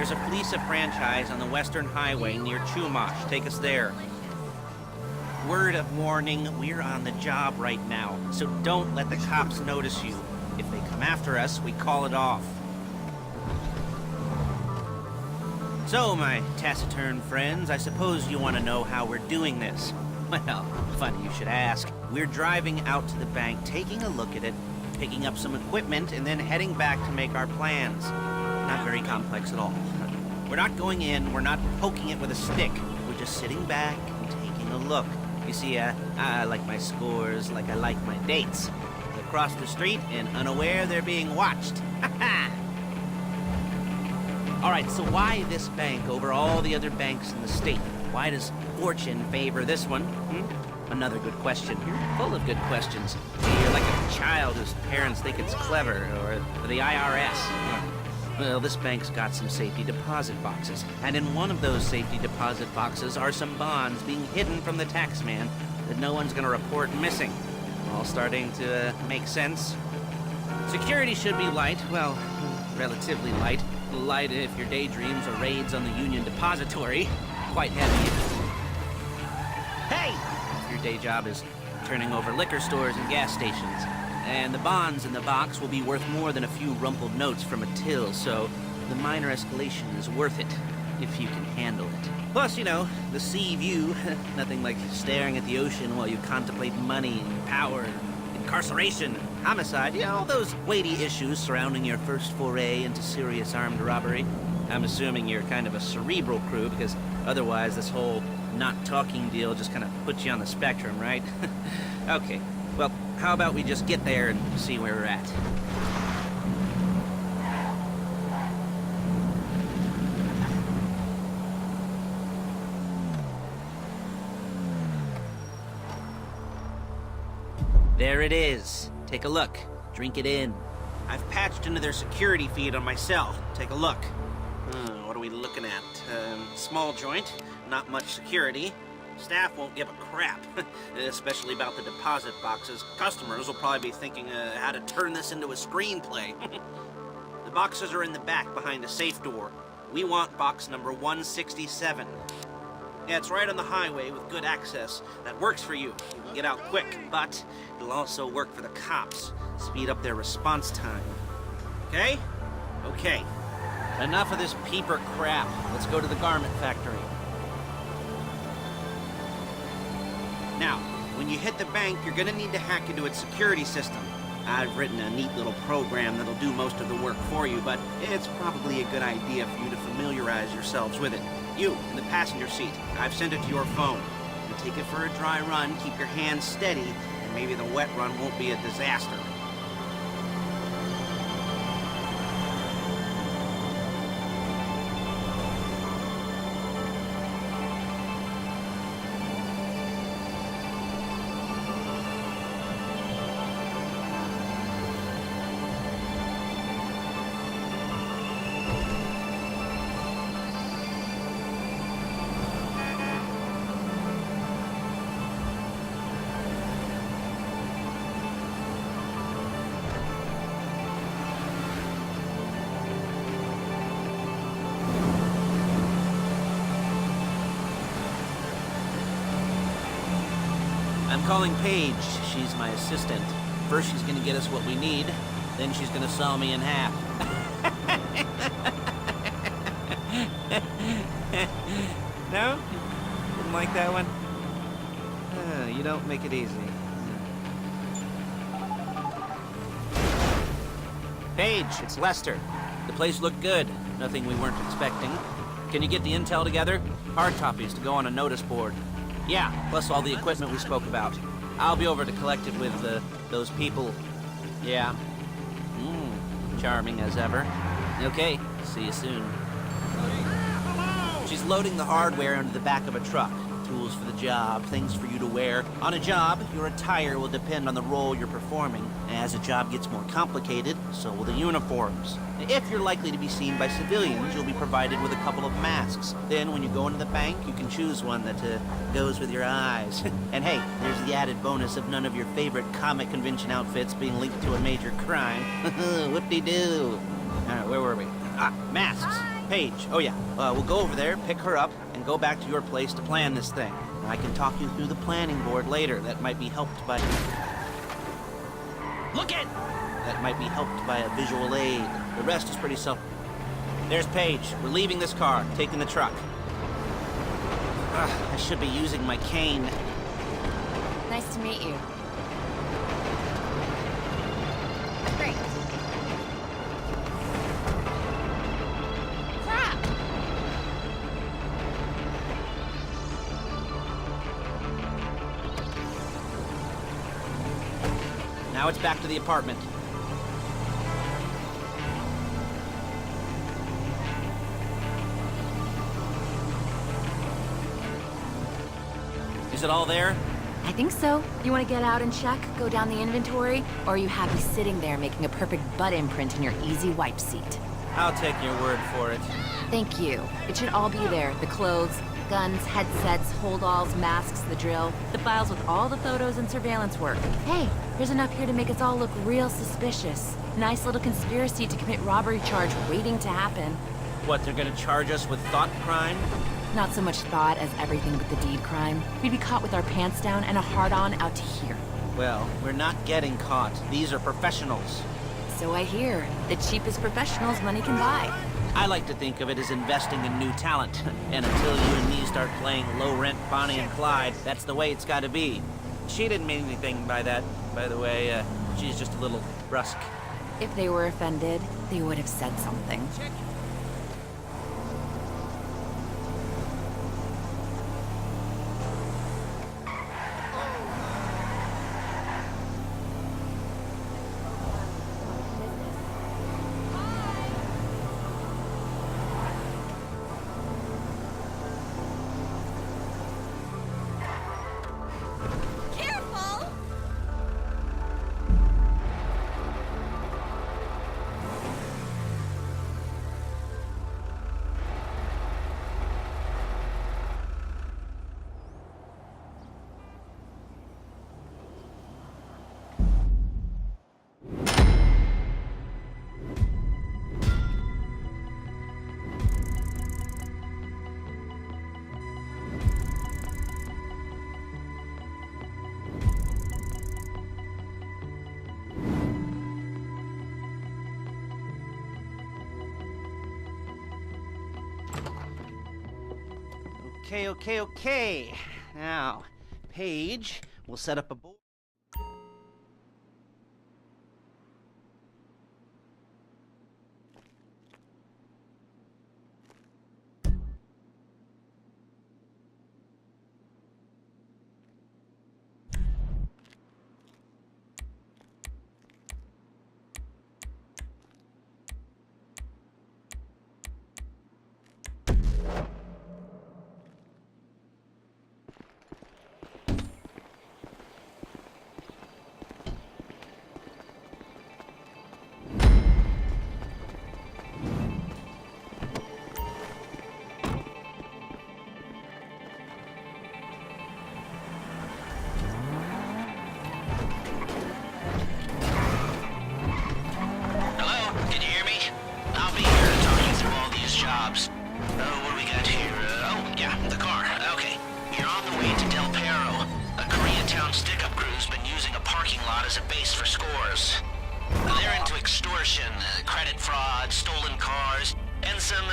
There's a Fleesa franchise on the Western Highway near Chumash. Take us there. Word of warning, we're on the job right now, so don't let the cops notice you. If they come after us, we call it off. So, my taciturn friends, I suppose you want to know how we're doing this. Well, funny you should ask. We're driving out to the bank, taking a look at it, picking up some equipment, and then heading back to make our plans. Not very complex at all. We're not going in, we're not poking it with a stick. We're just sitting back and taking a look. You see, I like my scores like I like my dates. Across the street and unaware they're being watched. All right, so why this bank over all the other banks in the state? Why does fortune favor this one? Another good question. You're full of good questions. You're like a child whose parents think it's clever, or the IRS. Well, this bank's got some safety deposit boxes, and in one of those safety deposit boxes are some bonds being hidden from the tax man that no one's gonna report missing. All starting to make sense. Security should be light, well, relatively light. Light if your daydreams are raids on the Union Depository. Quite heavy. Hey! If your day job is turning over liquor stores and gas stations. And the bonds in the box will be worth more than a few rumpled notes from a till, so the minor escalation is worth it, if you can handle it. Plus, you know, the sea view, nothing like staring at the ocean while you contemplate money and power and incarceration and homicide, you know, all those weighty issues surrounding your first foray into serious armed robbery. I'm assuming you're kind of a cerebral crew, because otherwise this whole not talking deal just kind of puts you on the spectrum, right? Okay. Well, how about we just get there and see where we're at? There it is. Take a look. Drink it in. I've patched into their security feed on my cell. Take a look. What are we looking at? Small joint, not much security. Staff won't give a crap, especially about the deposit boxes. Customers will probably be thinking how to turn this into a screenplay. The boxes are in the back behind a safe door. We want box number 167. Yeah, it's right on the highway with good access. That works for you. You can get out quick, but it'll also work for the cops. Speed up their response time. Okay? Okay. Enough of this peeper crap. Let's go to the garment factory. Now, when you hit the bank, you're gonna need to hack into its security system. I've written a neat little program that'll do most of the work for you, but it's probably a good idea for you to familiarize yourselves with it. You, in the passenger seat, I've sent it to your phone. You take it for a dry run, keep your hands steady, and maybe the wet run won't be a disaster. I'm calling Paige. She's my assistant. First she's gonna get us what we need, then she's gonna saw me in half. No? Didn't like that one? You don't make it easy. Paige, it's Lester. The place looked good. Nothing we weren't expecting. Can you get the intel together? Hard copies to go on a notice board. Yeah, plus all the equipment we spoke about. I'll be over to collect it with those people. Yeah. Charming as ever. Okay, see you soon. She's loading the hardware into the back of a truck. Tools for the job, things for you to wear. On a job, your attire will depend on the role you're performing. As the job gets more complicated, so will the uniforms. If you're likely to be seen by civilians, you'll be provided with a couple of masks. Then when you go into the bank, you can choose one that goes with your eyes. And hey, there's the added bonus of none of your favorite comic convention outfits being linked to a major crime. Whoop-de-doo. All right, where were we? Masks. Paige, oh yeah. We'll go over there, pick her up, and go back to your place to plan this thing. I can talk you through the planning board later. That might be helped by... Look it! That might be helped by a visual aid. The rest is pretty self... There's Paige. We're leaving this car, taking the truck. I should be using my cane. Nice to meet you. Great. Crap! Now it's back to the apartment. Is it all there? I think so. You want to get out and check, go down the inventory, or are you happy sitting there making a perfect butt imprint in your easy wipe seat? I'll take your word for it. Thank you. It should all be there. The clothes, guns, headsets, hold-alls, masks, the drill, the files with all the photos and surveillance work. Hey, there's enough here to make us all look real suspicious. Nice little conspiracy to commit robbery charge waiting to happen. What, they're gonna charge us with thought crime? Not so much thought as everything but the deed crime. We'd be caught with our pants down and a hard-on out to here. Well, we're not getting caught. These are professionals. So I hear. The cheapest professionals money can buy. I like to think of it as investing in new talent. And until you and me start playing low-rent Bonnie and Clyde, that's the way it's gotta be. She didn't mean anything by that, by the way. She's just a little brusque. If they were offended, they would have said something. Okay. Now, Paige, we'll set up a board. As a base for scores. They're into extortion, credit fraud, stolen cars, and some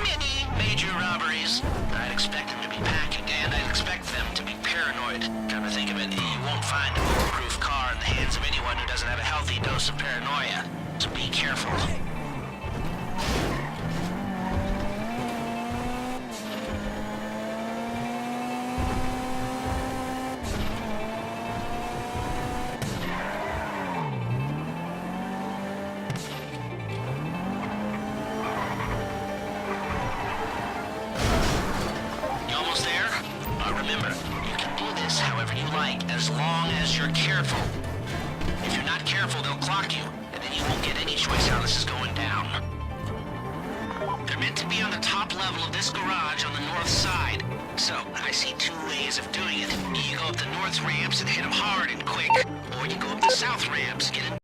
mini major robberies. I'd expect them to be packing, and I'd expect them to be paranoid. Come to think of it, you won't find a bulletproof car in the hands of anyone who doesn't have a healthy dose of paranoia. So be careful. Remember, you can do this however you like, as long as you're careful. If you're not careful, they'll clock you, and then you won't get any choice how this is going down. They're meant to be on the top level of this garage on the north side. So, I see two ways of doing it. You go up the north ramps and hit them hard and quick, or you go up the south ramps, get in